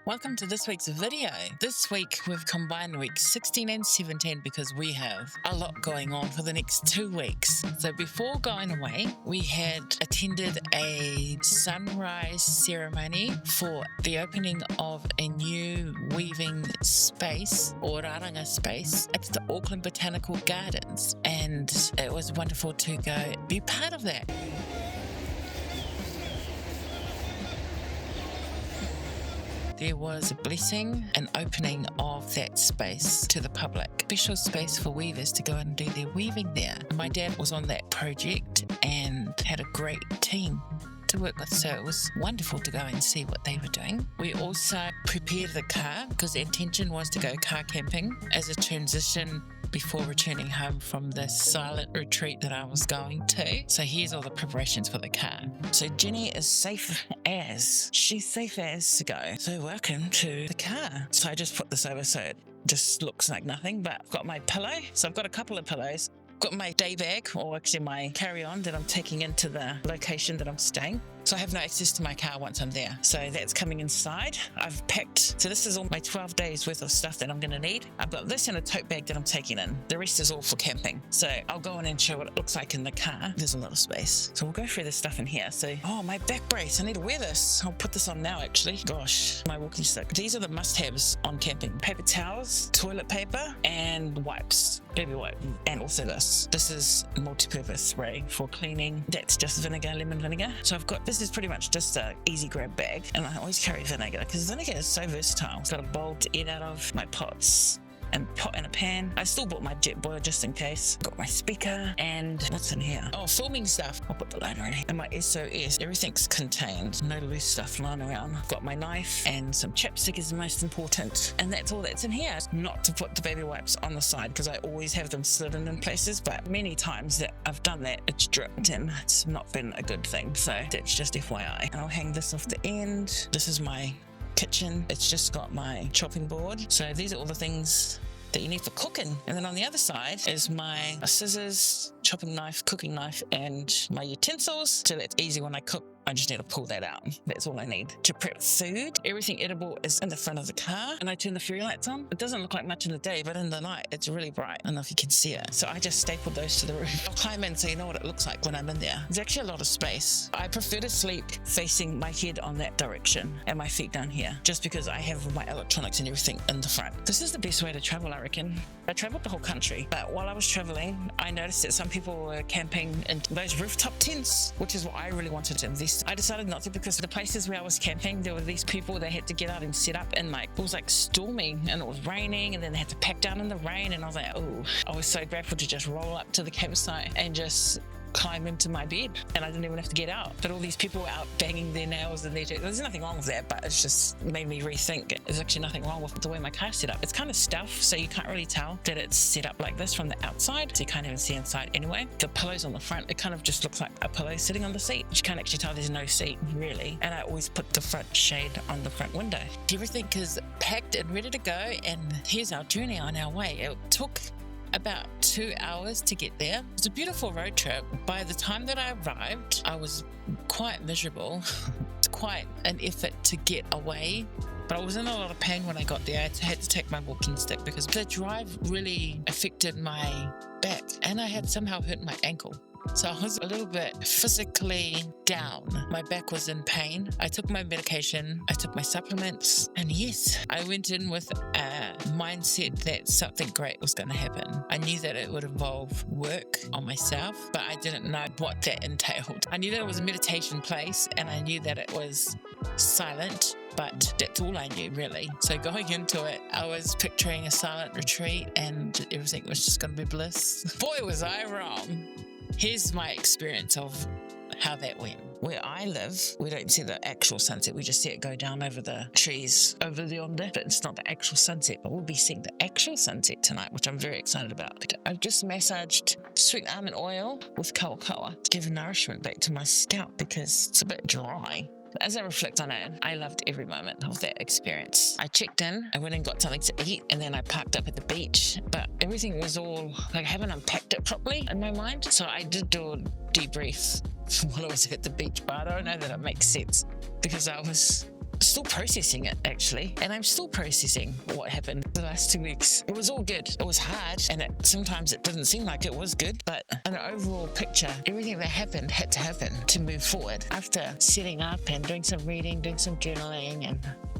Welcome to this week's video. This week we've combined weeks 16 and 17 because we have a lot going on for the next 2 weeks. So before going away, we had attended a sunrise ceremony for the opening of a new weaving space or raranga space at the Auckland Botanical Gardens, and it was wonderful to go be part of that. There was a blessing and opening of that space to the public. Special space for weavers to go and do their weaving there. My dad was on that project and had a great team to work with, so it was wonderful to go and see what they were doing. We also prepared the car because the intention was to go car camping as a transition before returning home from the silent retreat that I was going to. So here's all the preparations for the car. So Jenny is safe as to go. So welcome to the car. So I just put this over so it just looks like nothing, but I've got my pillow. So I've got a couple of pillows. Got my day bag, or actually my carry-on that I'm taking into the location that I'm staying. So I have no access to my car once I'm there. So that's coming inside. I've packed, so this is all my 12 days worth of stuff that I'm going to need. I've got this in a tote bag that I'm taking in. The rest is all for camping. So I'll go in and show what it looks like in the car. There's a lot of space. So we'll go through this stuff in here. So, my back brace. I need to wear this. I'll put this on now, actually. Gosh, my walking stick. These are the must-haves on camping. Paper towels, toilet paper, and wipes. Baby wipe. And also this. This is multi-purpose spray for cleaning. That's just vinegar, lemon vinegar. So this is pretty much just an easy grab bag, and I always carry vinegar because vinegar is so versatile. It's got a bowl to eat out of, my pots and pot and a pan. I still bought my jet boil just in case. Got my speaker, and what's in here? Filming stuff. I'll put the liner in here. And my SOS. Everything's contained. No loose stuff lying around. I've got my knife, and some chapstick is the most important. And that's all that's in here. Not to put the baby wipes on the side because I always have them slid in places, but many times that I've done that, it's dripped and it's not been a good thing. So that's just FYI. And I'll hang this off the end. This is my kitchen. It's just got my chopping board. So these are all the things that you need for cooking. And then on the other side is my scissors, chopping knife, cooking knife, and my utensils. So that's easy when I cook. I just need to pull that out. That's all I need. To prep food, everything edible is in the front of the car, and I turn the fairy lights on. It doesn't look like much in the day, but in the night, it's really bright. I don't know if you can see it. So I just stapled those to the roof. I'll climb in so you know what it looks like when I'm in there. There's actually a lot of space. I prefer to sleep facing my head on that direction and my feet down here, just because I have my electronics and everything in the front. This is the best way to travel, I reckon. I traveled the whole country, but while I was traveling, I noticed that some people were camping in those rooftop tents, which is what I really wanted to invest. I decided not to because the places where I was camping, there were these people that had to get out and set up, and it was like storming and it was raining, and then they had to pack down in the rain, and I was like, I was so grateful to just roll up to the campsite and just climb into my bed, and I didn't even have to get out. But all these people were out banging their nails and there's nothing wrong with that, but it's just made me rethink. There's actually nothing wrong with the way my car's set up. It's kind of stuff, so you can't really tell that it's set up like this from the outside, so you can't even see inside anyway. The pillows on the front, it kind of just looks like a pillow sitting on the seat. You can't actually tell there's no seat, really. And I always put the front shade on the front window. Everything is packed and ready to go, and here's our journey on our way. It took about 2 hours to get there. It was a beautiful road trip. By the time that I arrived, I was quite miserable. It's quite an effort to get away, but I was in a lot of pain when I got there. I had to take my walking stick because the drive really affected my back, and I had somehow hurt my ankle. So I was a little bit physically down. My back was in pain. I took my medication, I took my supplements, and yes, I went in with a mindset that something great was going to happen. I knew that it would involve work on myself, but I didn't know what that entailed. I knew that it was a meditation place, and I knew that it was silent, but that's all I knew, really. So going into it, I was picturing a silent retreat, and everything was just going to be bliss. Boy, was I wrong. Here's my experience of how that went. Where I live, we don't see the actual sunset. We just see it go down over the trees over yonder, but it's not the actual sunset. But we'll be seeing the actual sunset tonight, which I'm very excited about. I've just massaged sweet almond oil with kawakawa to give nourishment back to my scalp because it's a bit dry. As I reflect on it, I loved every moment of that experience. I checked in, I went and got something to eat, and then I parked up at the beach. But everything was all, I haven't unpacked it properly in my mind. So I did do a debrief while I was at the beach, but I don't know that it makes sense because I was still processing it, actually. And I'm still processing what happened the last 2 weeks. It was all good. It was hard, and sometimes it didn't seem like it was good, but in an overall picture, everything that happened had to happen to move forward. After setting up and doing some reading, doing some journaling, and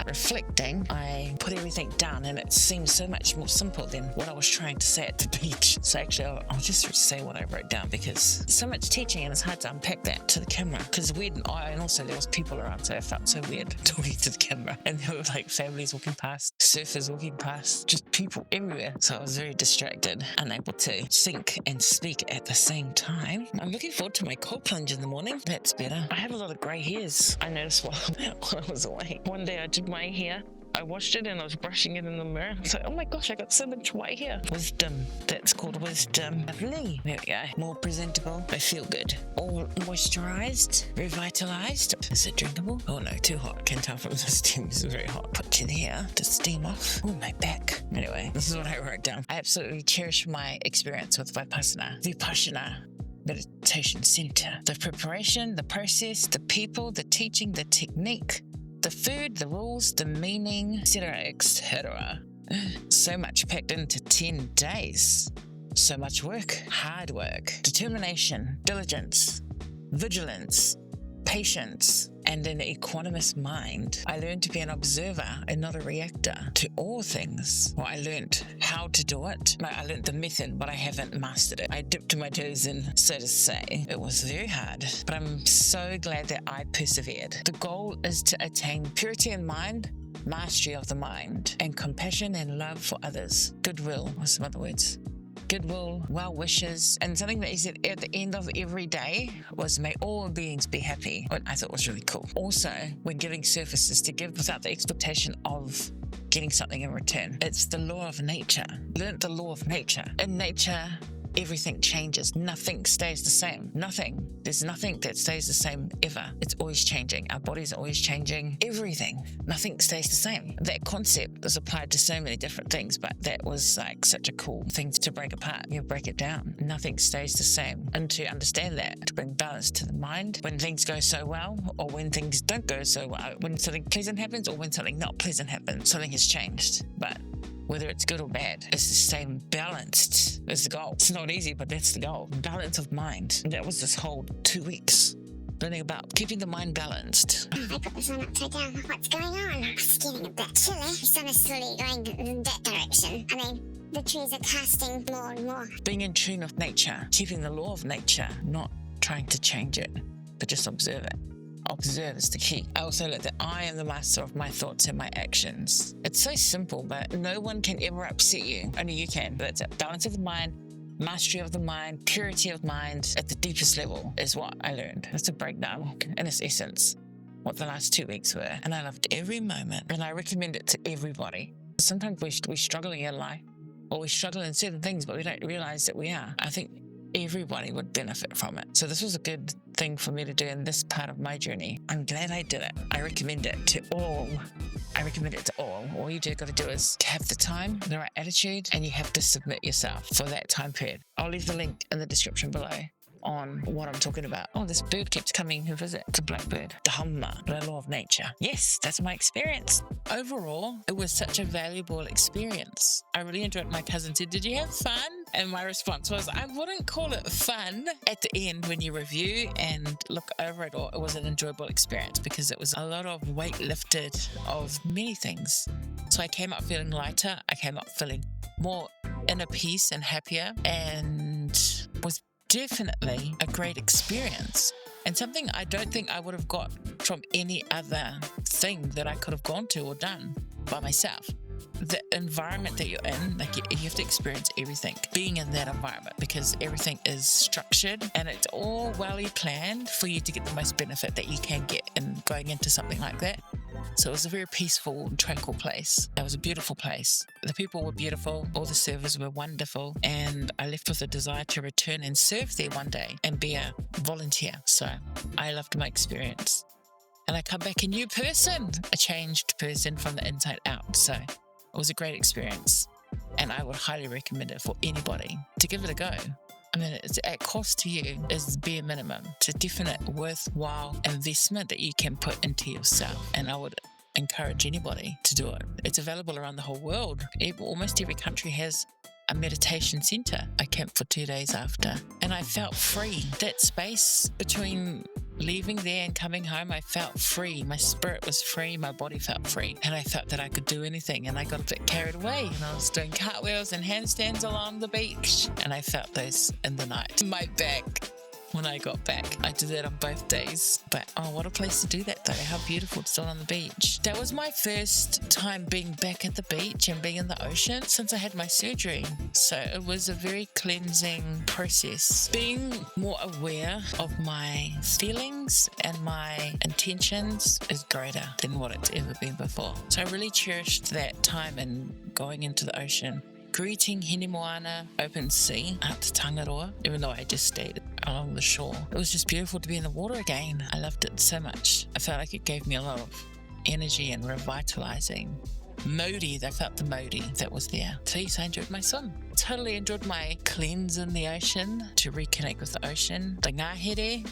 reflecting, I put everything down, and it seemed so much more simple than what I was trying to say at the beach. So actually, I'll just say what I wrote down, because so much teaching and it's hard to unpack that to the camera, because and also there was people around, so I felt so weird talking to the camera, and there were like families walking past, surfers walking past, just people everywhere. So I was very distracted, unable to think and speak at the same time. I'm looking forward to my cold plunge in the morning. That's better. I have a lot of grey hairs. I noticed while I was away. One day I did my hair. I washed it and I was brushing it in the mirror. I was like, oh my gosh, I got so much white hair. Wisdom. That's called wisdom. Lovely. There we go. More presentable. I feel good. All moisturized, revitalized. Is it drinkable? Oh no, too hot. Can tell from the steam. It's very hot. Put in here to steam off. Oh, my back. Anyway, this is what I wrote down. I absolutely cherish my experience with Vipassana Meditation Centre. The preparation, the process, the people, the teaching, the technique, the food, the rules, the meaning, etc., etc. So much packed into 10 days. So much work, hard work, determination, diligence, vigilance, patience, and an equanimous mind. I learned to be an observer and not a reactor to all things. Well, I learned how to do it. I learned the method, but I haven't mastered it. I dipped my toes in, so to say. It was very hard, but I'm so glad that I persevered. The goal is to attain purity in mind, mastery of the mind, and compassion and love for others. Goodwill, or some other words. Goodwill, well wishes, and something that he said at the end of every day was, may all beings be happy, what I thought was really cool. Also, when giving services, to give without the expectation of getting something in return. It's the law of nature. Learned the law of nature. In nature, everything changes. Nothing stays the same. Nothing. There's nothing that stays the same ever. It's always changing. Our bodies are always changing. Everything. Nothing stays the same. That concept is applied to so many different things, but that was like such a cool thing to break apart. You break it down. Nothing stays the same. And to understand that, to bring balance to the mind, when things go so well, or when things don't go so well, when something pleasant happens, or when something not pleasant happens, something has changed. But whether it's good or bad, it's the same. Balanced is the goal. It's not easy, but that's the goal. Balance of mind. And that was this whole 2 weeks. Learning about keeping the mind balanced. I put the sun upside down. What's going on? It's getting a bit chilly. The sun is slowly going in that direction. I mean, the trees are casting more and more. Being in tune with nature. Keeping the law of nature. Not trying to change it, but just observe it. Observe is the key. I also learned that I am the master of my thoughts and my actions. It's so simple, but no one can ever upset you. Only you can. That's it. Balance of the mind, mastery of the mind, purity of mind at the deepest level is what I learned. That's a breakdown in its essence, what the last 2 weeks were. And I loved every moment, and I recommend it to everybody. Sometimes we struggle in life, or we struggle in certain things, but we don't realize that we are. I think everybody would benefit from it. So this was a good thing for me to do in this part of my journey. I'm glad I did it. I recommend it to all. All you got to do is to have the time, the right attitude, and you have to submit yourself for that time period. I'll leave the link in the description below on what I'm talking about. Oh, this bird keeps coming to visit. It's a blackbird. The Dhamma, the law of nature. Yes, that's my experience. Overall, it was such a valuable experience. I really enjoyed it. My cousin said, did you have fun? And my response was, I wouldn't call it fun. At the end, when you review and look over it all, it was an enjoyable experience because it was a lot of weight lifted of many things. So I came up feeling lighter. I came up feeling more inner peace and happier, and was definitely a great experience, and something I don't think I would have got from any other thing that I could have gone to or done by myself. The environment that you're in, like you have to experience everything being in that environment, because everything is structured and it's all well planned for you to get the most benefit that you can get in going into something like that. So it was a very peaceful and tranquil place. It was a beautiful place. The people were beautiful. All the servers were wonderful. And I left with a desire to return and serve there one day and be a volunteer. So I loved my experience. And I come back a new person, a changed person from the inside out. So it was a great experience. And I would highly recommend it for anybody to give it a go. I mean, it's at cost to you is bare minimum. It's a definite worthwhile investment that you can put into yourself. And I would encourage anybody to do it. It's available around the whole world. Almost every country has a meditation centre. I camped for 2 days after, and I felt free. That space between leaving there and coming home, I felt free. My spirit was free, my body felt free, and I felt that I could do anything. And I got a bit carried away, and I was doing cartwheels and handstands along the beach, and I felt those in the night. My back, when I got back, I did that on both days. But what a place to do that though. How beautiful, still on the beach. That was my first time being back at the beach and being in the ocean since I had my surgery. So it was a very cleansing process. Being more aware of my feelings and my intentions is greater than what it's ever been before. So I really cherished that time and going into the ocean. Greeting Hine Moana, open sea at Tangaroa, even though I just stayed along the shore. It was just beautiful to be in the water again. I loved it so much. I felt like it gave me a lot of energy and revitalizing. I felt the Modi that was there. So yes, I enjoyed my swim. Totally enjoyed my cleanse in the ocean, to reconnect with the ocean. The ngahere,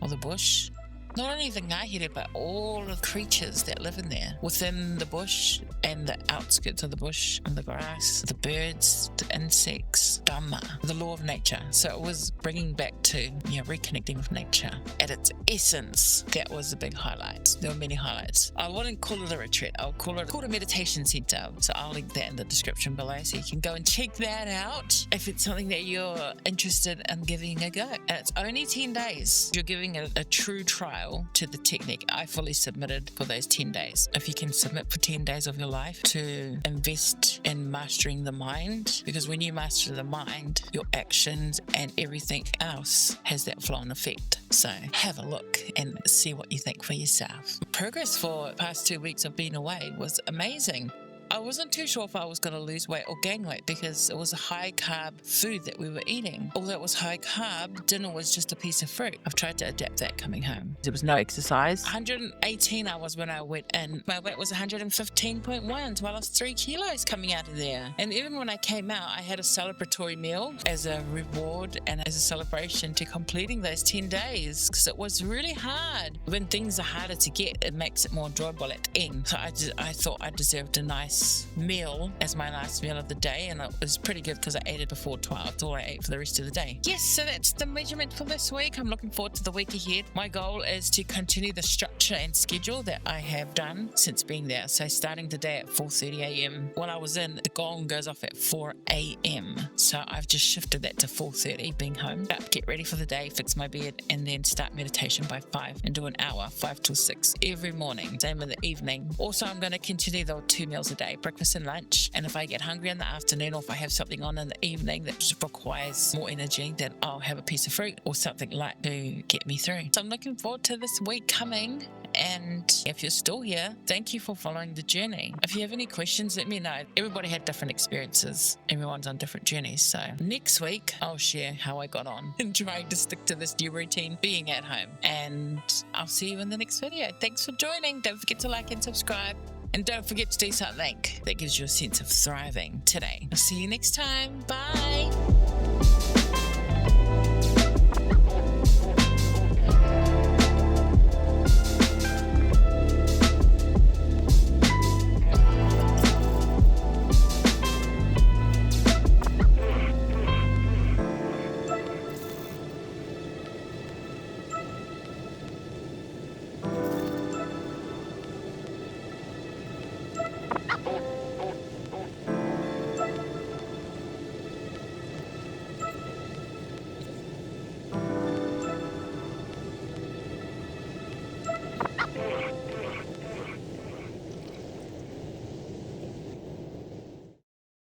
or the bush. Not only the ngahere, but all the creatures that live in there, within the bush and the outskirts of the bush, and the grass, the birds, the insects, Dhamma, the law of nature. So it was bringing back to, reconnecting with nature at its essence. That was a big highlight. There were many highlights. I wouldn't call it a retreat. I'll call it a meditation centre. So I'll link that in the description below, so you can go and check that out if it's something that you're interested in giving a go. And it's only 10 days. You're giving it a true trial to the technique. I fully submitted for those 10 days. If you can submit for 10 days of your life to invest in mastering the mind, because when you master the mind, your actions and everything else has that flow-on effect. So have a look and see what you think for yourself. Progress for the past 2 weeks of being away was amazing. I wasn't too sure if I was going to lose weight or gain weight because it was a high carb food that we were eating. Although it was high carb, dinner was just a piece of fruit. I've tried to adapt that coming home. There was no exercise. 118 I was when I went in. My weight was 115.1, so I lost 3 kilos coming out of there. And even when I came out, I had a celebratory meal as a reward and as a celebration to completing those 10 days, because it was really hard. When things are harder to get, it makes it more enjoyable at the end. So I thought I deserved a nice meal as my last meal of the day, and it was pretty good because I ate it before 12. That's all I ate for the rest of the day. Yes, so that's the measurement for this week. I'm looking forward to the week ahead. My goal is to continue the structure and schedule that I have done since being there. So starting today at 4:30 a.m. When I was in, the gong goes off at 4 a.m. So I've just shifted that to 4:30, being home. Get ready for the day, fix my bed, and then start meditation by 5 and do an hour, 5 till 6 every morning. Same in the evening. Also, I'm going to continue the 2 meals a day, breakfast and lunch. And if I get hungry in the afternoon, or if I have something on in the evening that just requires more energy, then I'll have a piece of fruit or something light to get me through. So I'm looking forward to this week coming. And if you're still here, thank you for following the journey. If you have any questions, let me know. Everybody had different experiences. Everyone's on different journeys. So next week, I'll share how I got on in trying to stick to this new routine, being at home. And I'll see you in the next video. Thanks for joining. Don't forget to like and subscribe. And don't forget to do something that gives you a sense of thriving today. I'll see you next time. Bye.